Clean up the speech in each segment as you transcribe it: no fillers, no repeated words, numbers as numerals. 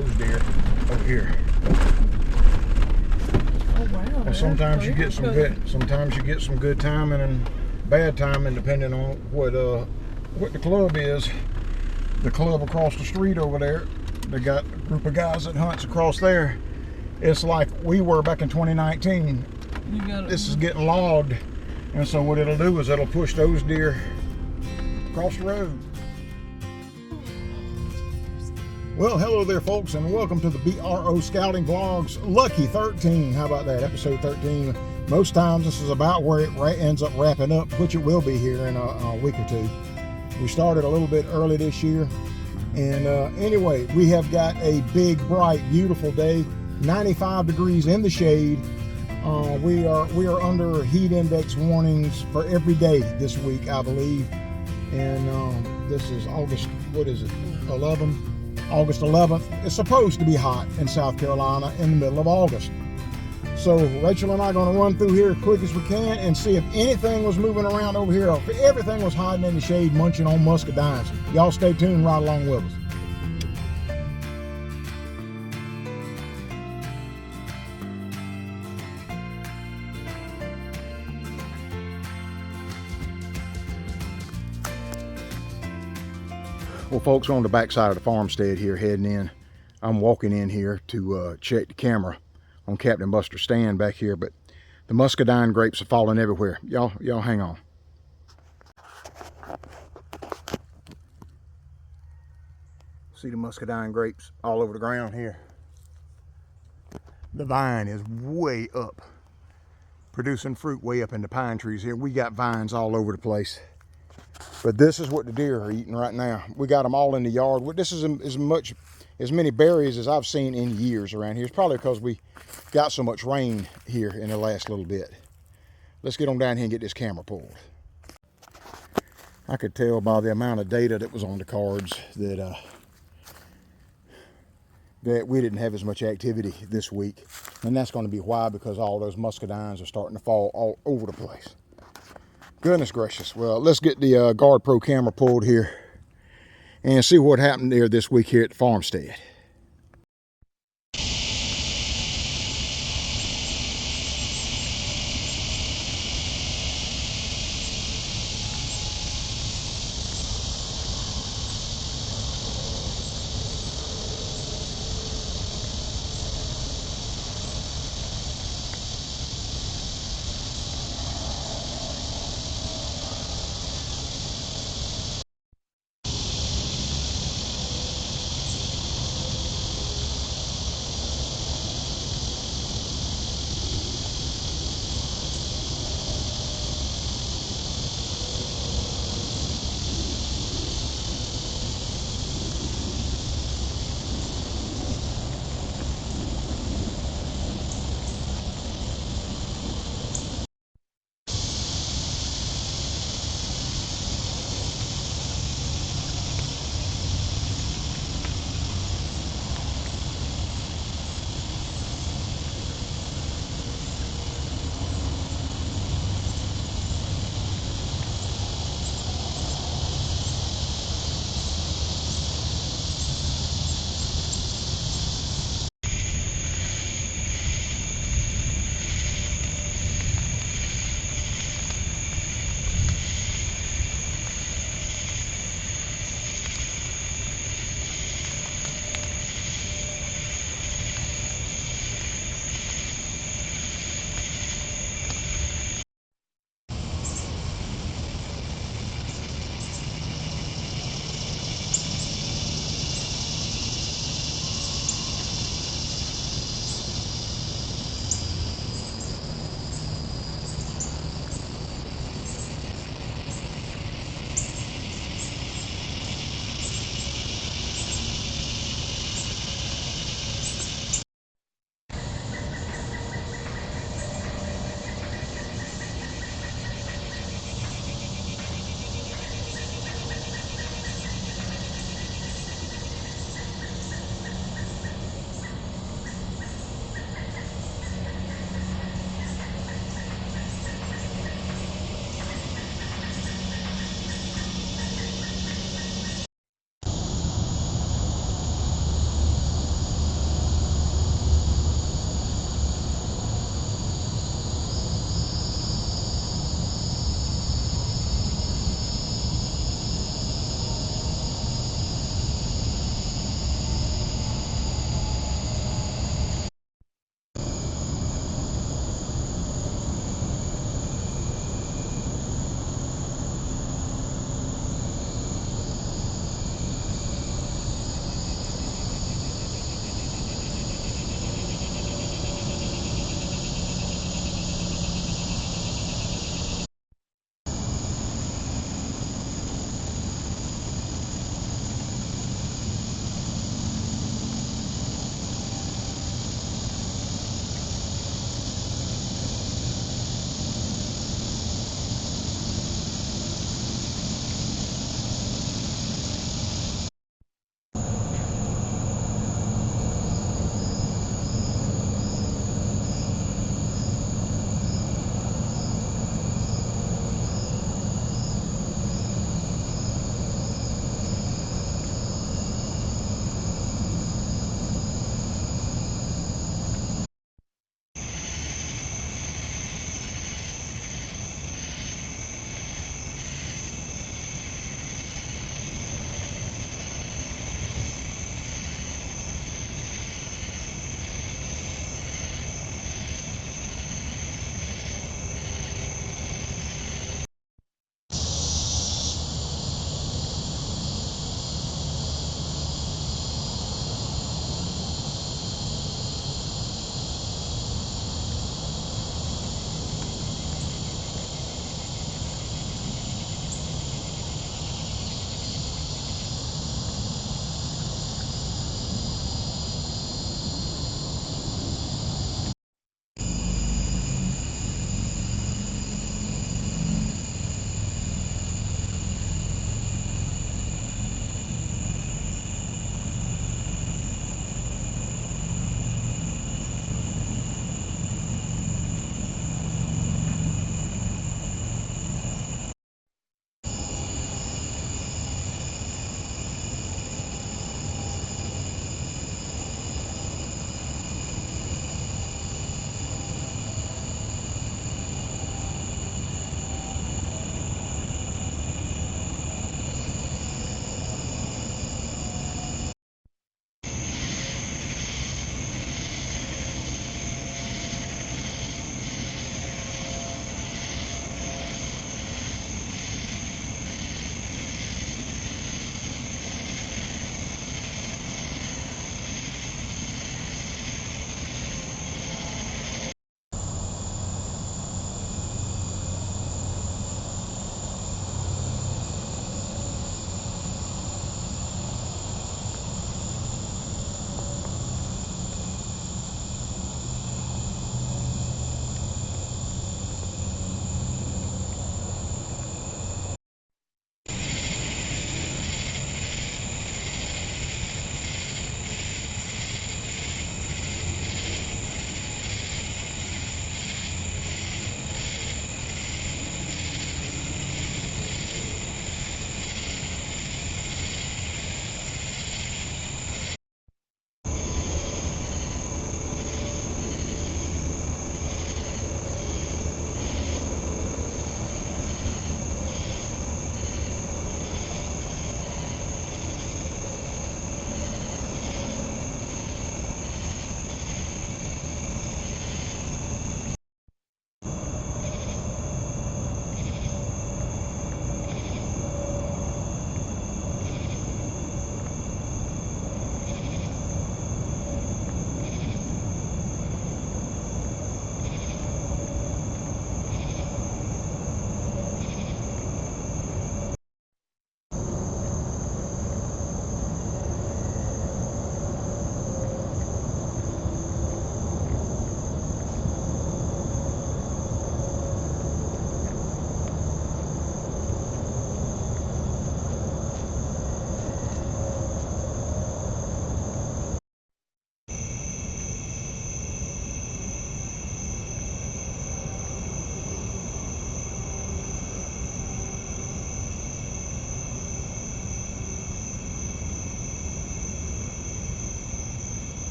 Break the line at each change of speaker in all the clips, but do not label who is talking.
those deer over here.
Oh wow!
And sometimes you get some good timing and bad timing depending on what the club is. The club across the street over there, they got a group of guys that hunts across there. It's like we were back in 2019. This is getting logged, and so what it'll do is it'll push those deer across the road. Well, hello there, folks, and welcome to the B.R.O. Scouting Vlogs Lucky 13. How about that? Episode 13. Most times this is about where it ends up wrapping up, which it will be here in a week or two. We started a little bit early this year, and anyway, we have got a big, bright, beautiful day. 95 degrees in the shade. We are under heat index warnings for every day this week, I believe. And this is August, what is it, 11? August 11th. It's supposed to be hot in South Carolina in the middle of August. So Rachel and I are going to run through here as quick as we can and see if anything was moving around over here, or if everything was hiding in the shade munching on muscadines. Y'all stay tuned right along with us. Well, folks, we're on the back side of the farmstead here, heading in. I'm walking in here to check the camera on Captain Buster's stand back here, but the muscadine grapes are falling everywhere. Y'all hang on. See the muscadine grapes all over the ground here. The vine is way up, producing fruit way up in the pine trees here. We got vines all over the place. But this is what the deer are eating right now. We got them all in the yard. This is as many berries as I've seen in years around here. It's probably because we got so much rain here in the last little bit. Let's get on down here and get this camera pulled. I could tell by the amount of data that was on the cards that we didn't have as much activity this week. And that's going to be why, because all those muscadines are starting to fall all over the place. Goodness gracious. Well, let's get the B.R.O camera pulled here and see what happened there this week here at the farmstead.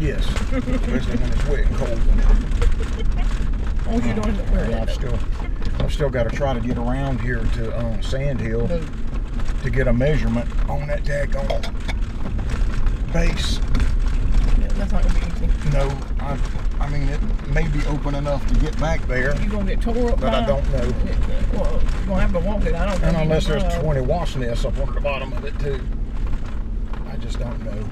Yes, especially when it's wet and cold.
As long as you don't end up wearing it.
I've still got to try to get around here to Sand Hill to get a measurement on that daggone base.
Yeah, that's not going to be easy.
No, I mean, it may be open enough to get back there.
You're going to get tore up,
but I don't know.
Well, you're going to have to walk it. I don't think.
And unless there's 20 wasp nests up on the bottom of it too. I just don't know.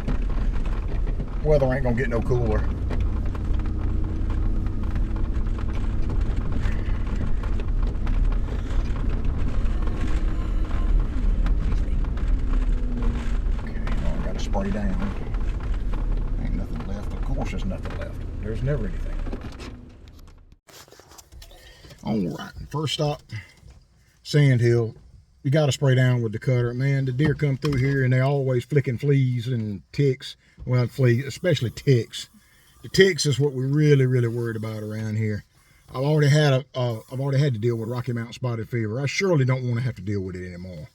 Weather ain't gonna get no cooler. Okay, now I gotta spray down. Ain't nothing left. Of course there's nothing left. There's never anything. Alright, first stop, Sand Hill. You gotta spray down with the cutter. Man, the deer come through here and they always flicking fleas and ticks. Well, fleas, especially ticks. The ticks is what we're really worried about around here. I've already had to deal with Rocky Mountain spotted fever. I surely don't want to have to deal with it anymore.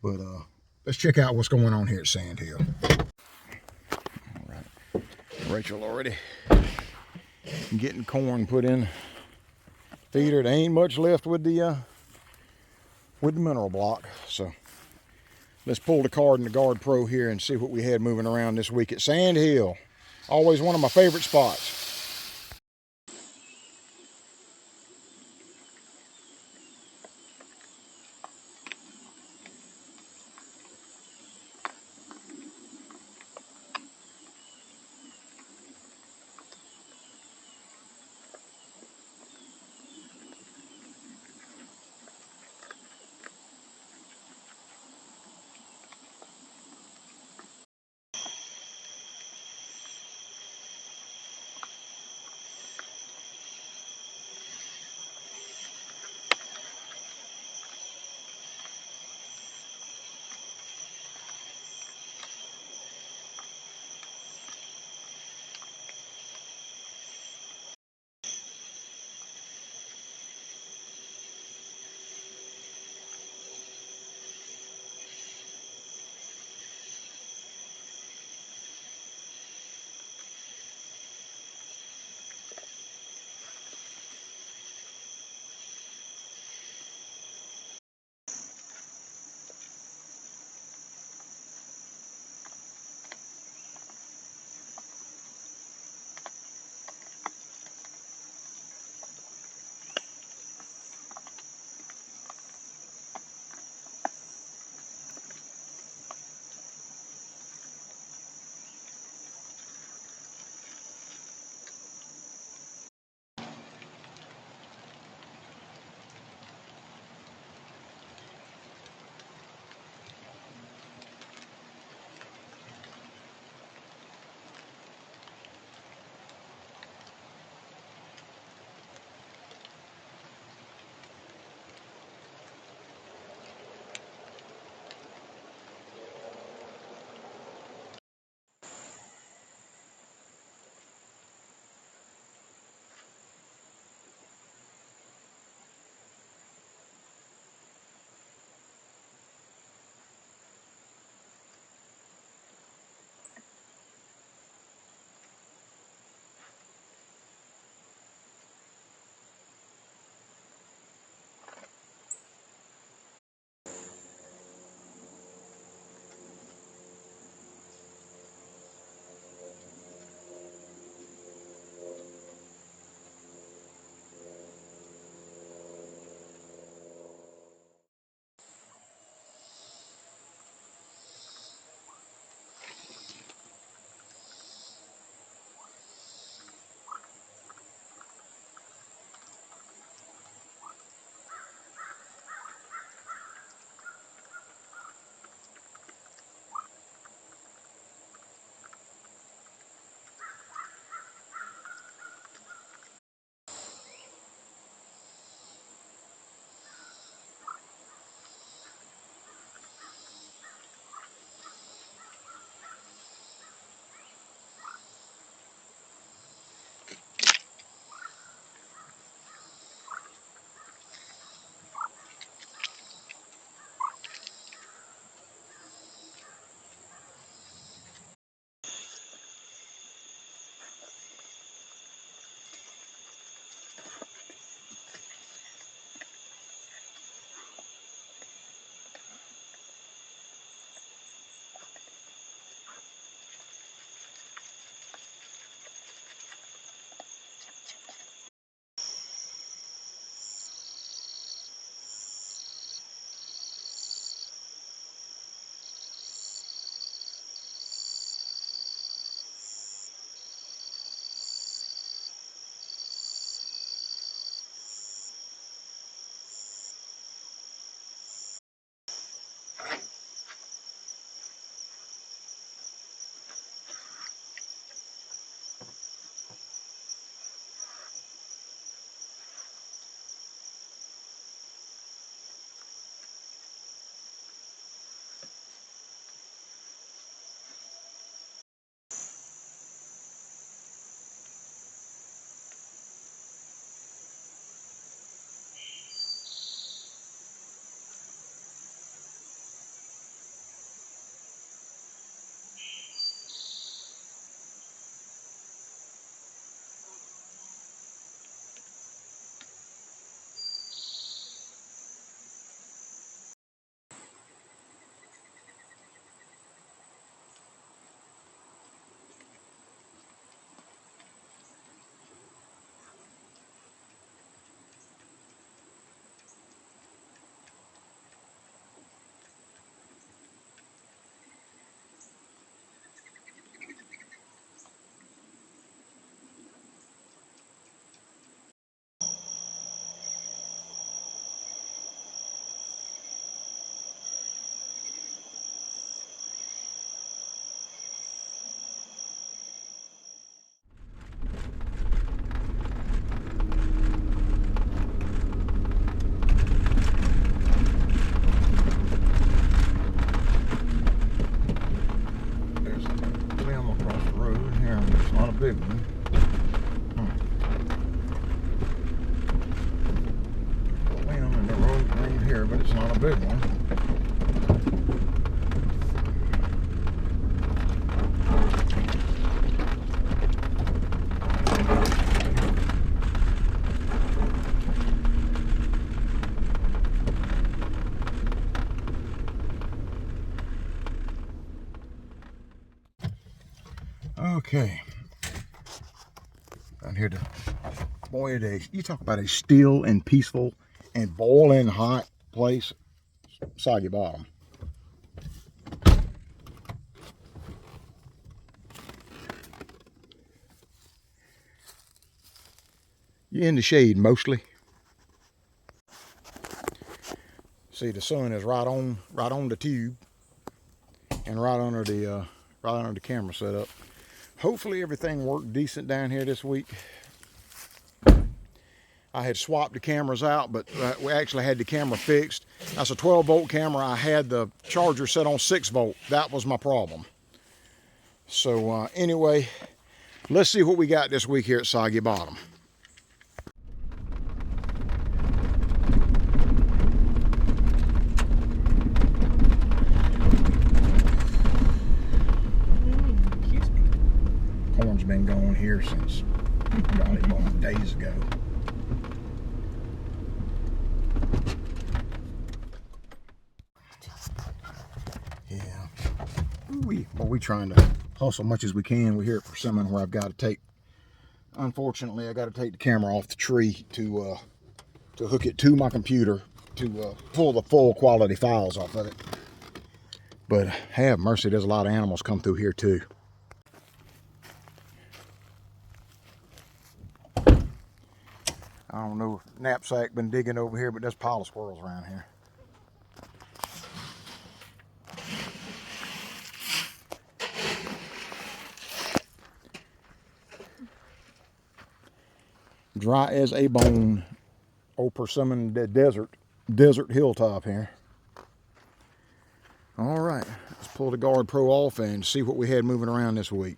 But let's check out what's going on here at Sand Hill. All right, Rachel already getting corn put in feeder. There ain't much left with the mineral block, so let's pull the card in the Guard Pro here and see what we had moving around this week at Sand Hill. Always one of my favorite spots. here, but it's not a big one. Okay. Down here to, boy, you talk about a still and peaceful and boiling hot place. Soggy Bottom. You're in the shade mostly. See, the sun is right on the tube and right under the camera setup. Hopefully everything worked decent down here this week. I had swapped the cameras out, but we actually had the camera fixed. That's a 12-volt camera. I had the charger set on 6-volt. That was my problem. So anyway, let's see what we got this week here at Soggy Bottom. Corn's been going here since days ago. Yeah. We trying to hustle much as we can. We're here at Persimmon, where I've got to take, unfortunately, I got to take the camera off the tree to hook it to my computer to pull the full quality files off of it. But have mercy, there's a lot of animals come through here too. I don't know if Knapsack been digging over here, but there's a pile of squirrels around here. Dry as a bone. Old Persimmon desert hilltop here. All right, let's pull the Guard Pro off and see what we had moving around this week.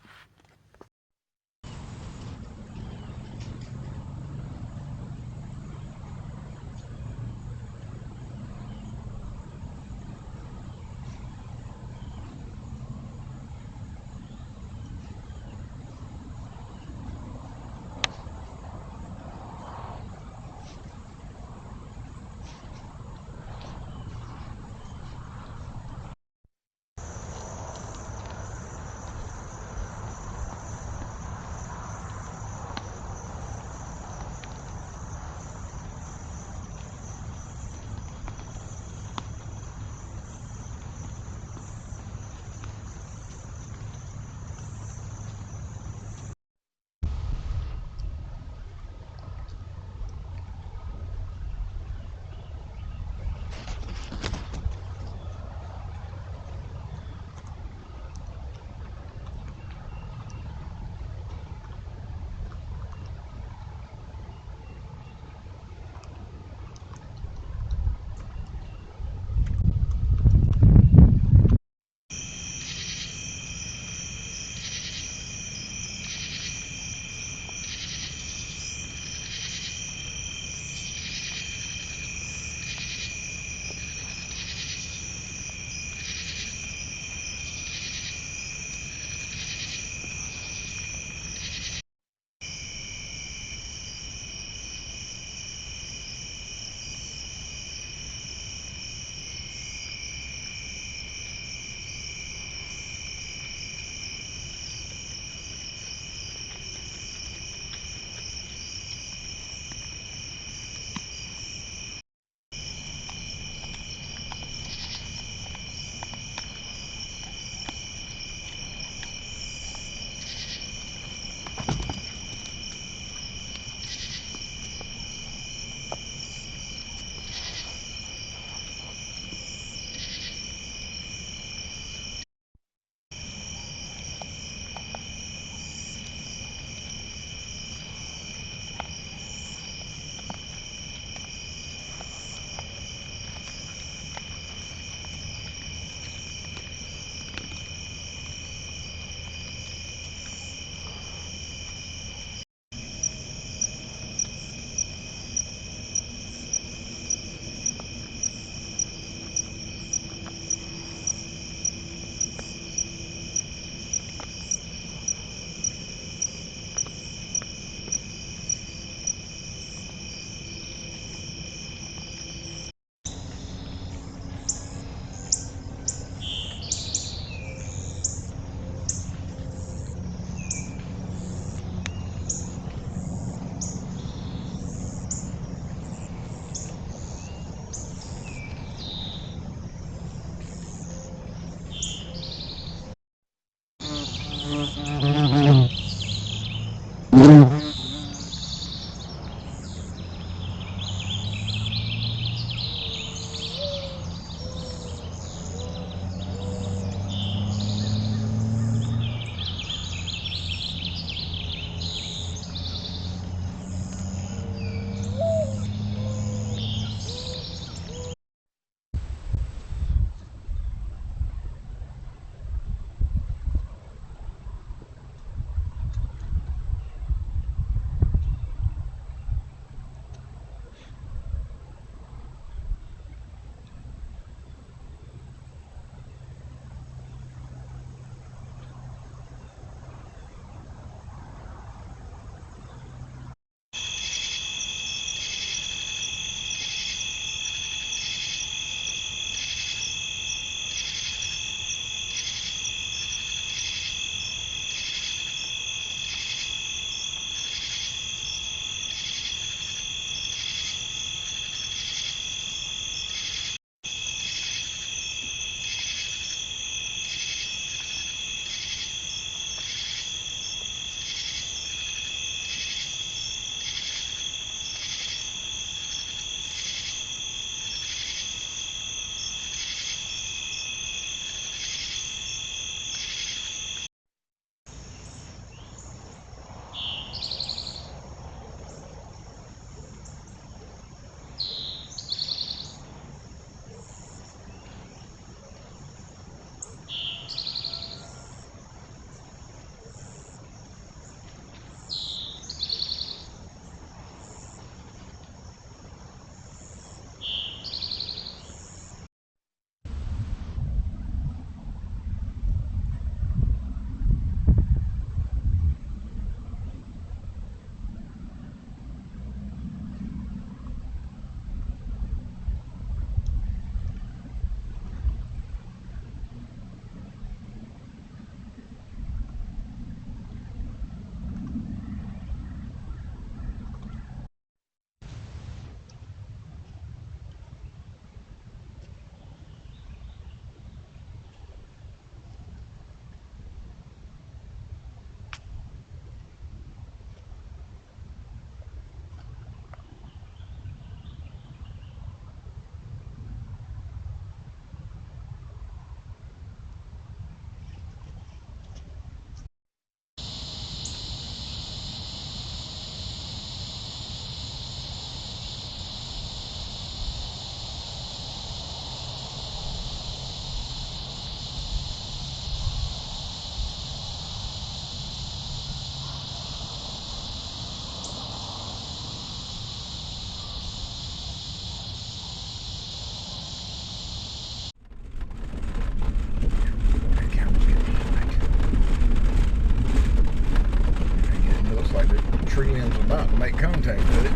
Tree limb's about to make contact with it.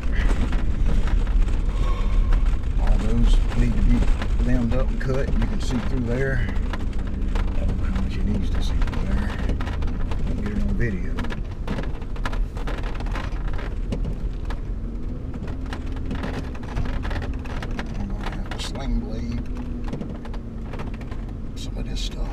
All those need to be limbed up and cut. You can see through there. I don't know how much it needs to see through there. I'll get it on video. I'm going to have to sling blade some of this stuff.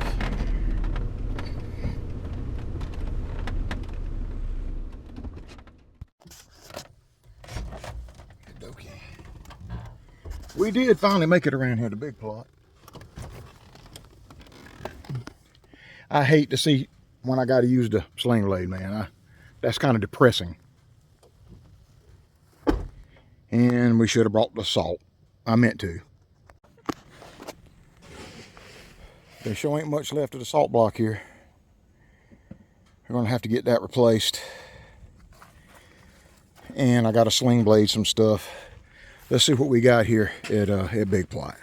We did finally make it around here to Big Plot. I hate to see when I got to use the sling blade, man. That's kind of depressing. And we should have brought the salt. I meant to. There sure ain't much left of the salt block here. We're going to have to get that replaced. And I got to sling blade some stuff. Let's see what we got here at Big Plot.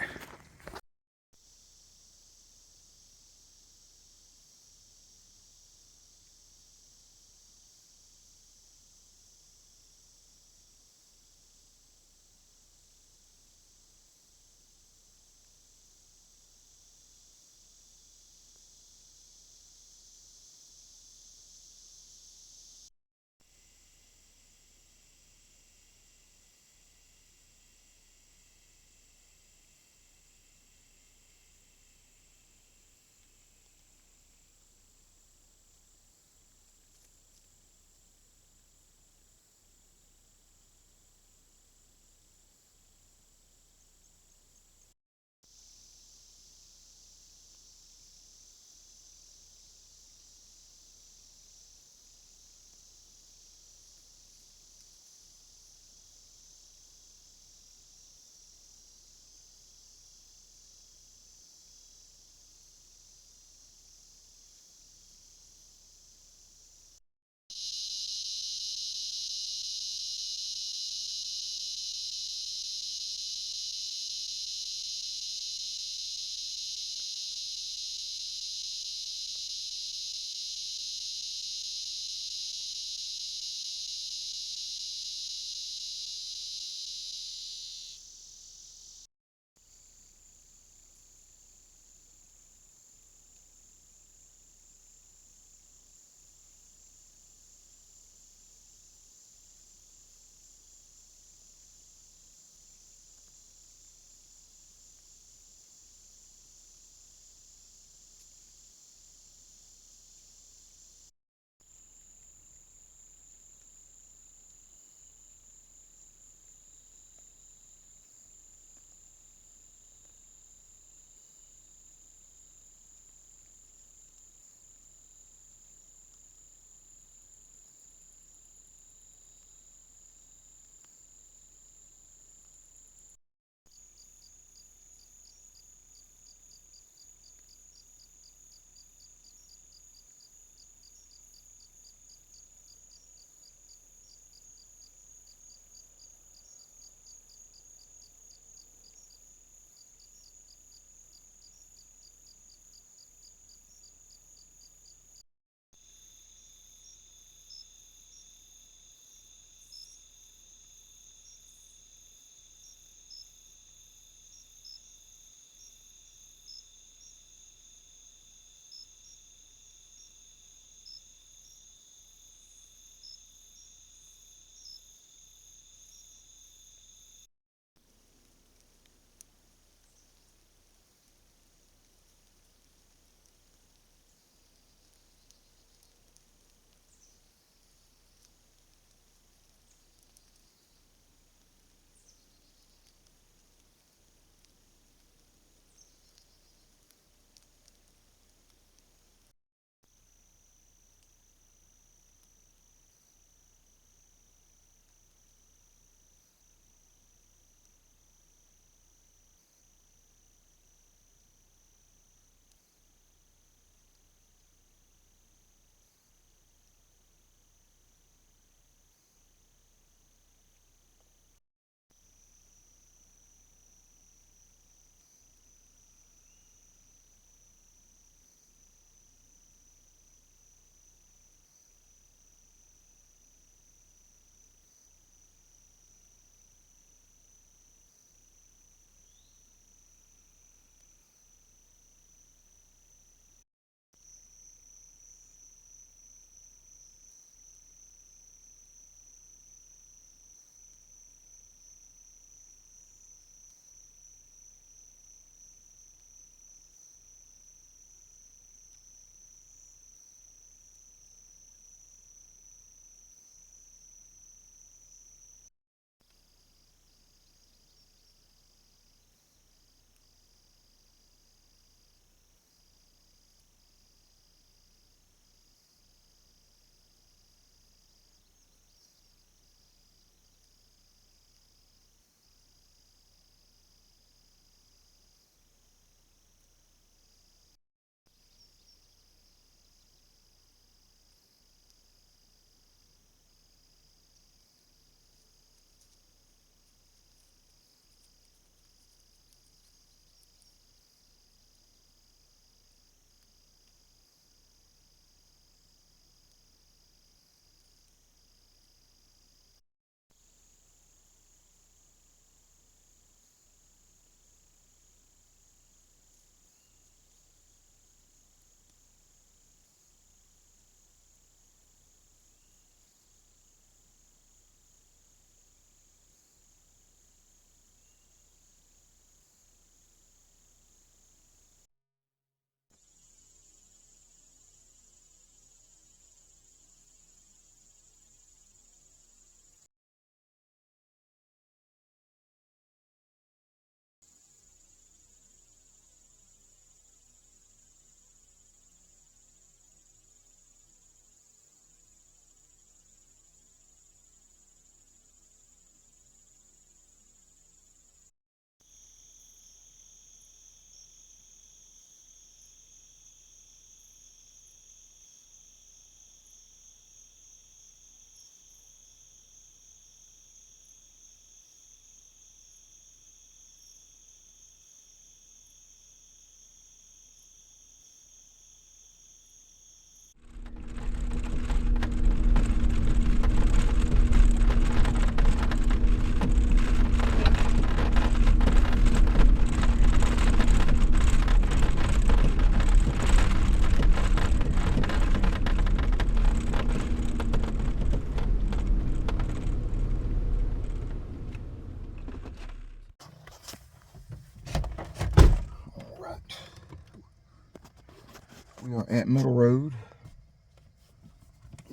We are at Middle Road.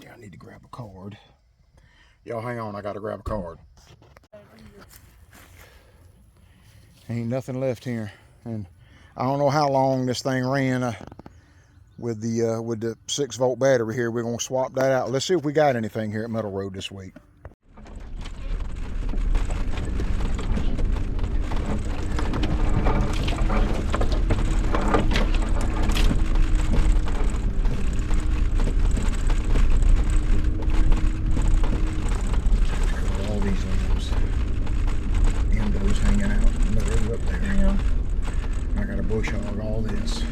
Yeah, I need to grab a card. Y'all hang on, I gotta grab a card. Ain't nothing left here. And I don't know how long this thing ran with the 6-volt battery here. We're gonna swap that out. Let's see if we got anything here at Middle Road this week. All these lamps. Endos hanging out in the road up there.
Yeah. I
got a bush hog all this.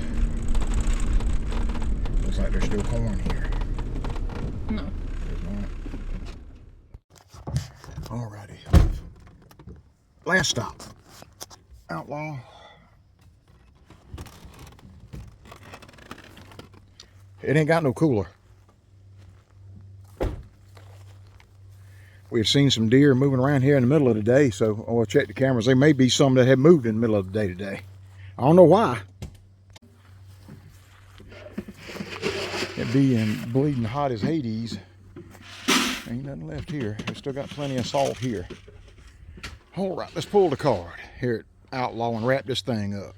Looks like there's still corn here.
No.
Alrighty. Last stop. Outlaw. It ain't got no cooler. We had seen some deer moving around here in the middle of the day, so I'll check the cameras. There may be some that have moved in the middle of the day today. I don't know why. It being bleeding hot as Hades. Ain't nothing left here. We still got plenty of salt here. All right, let's pull the card here at Outlaw and wrap this thing up.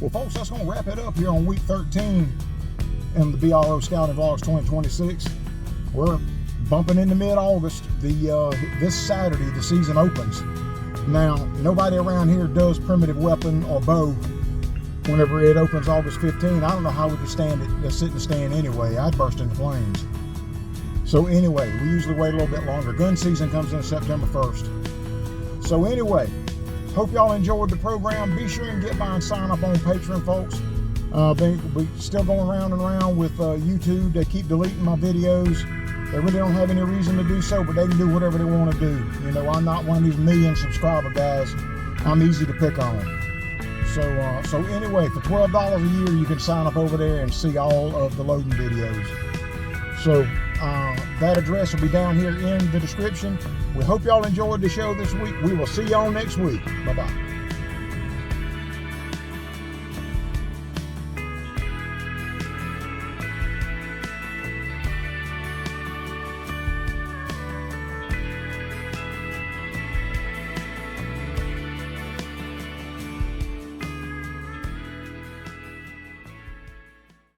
Well, folks, that's going to wrap it up here on week 13 in the B.R.O. Scouting Vlogs 2026. We're bumping into mid-August. This Saturday, the season opens. Now, nobody around here does primitive weapon or bow whenever it opens August 15. I don't know how we could stand it, just sit and stand anyway. I'd burst into flames. So anyway, we usually wait a little bit longer. Gun season comes in September 1st. So anyway, hope y'all enjoyed the program. Be sure and get by and sign up on Patreon, folks. We still going round and round with YouTube. They keep deleting my videos. They really don't have any reason to do so, but they can do whatever they want to do. You know, I'm not one of these million subscriber guys. I'm easy to pick on. So anyway, for $12 a year, you can sign up over there and see all of the loading videos. So that address will be down here in the description. We hope y'all enjoyed the show this week. We will see y'all next week. Bye-bye.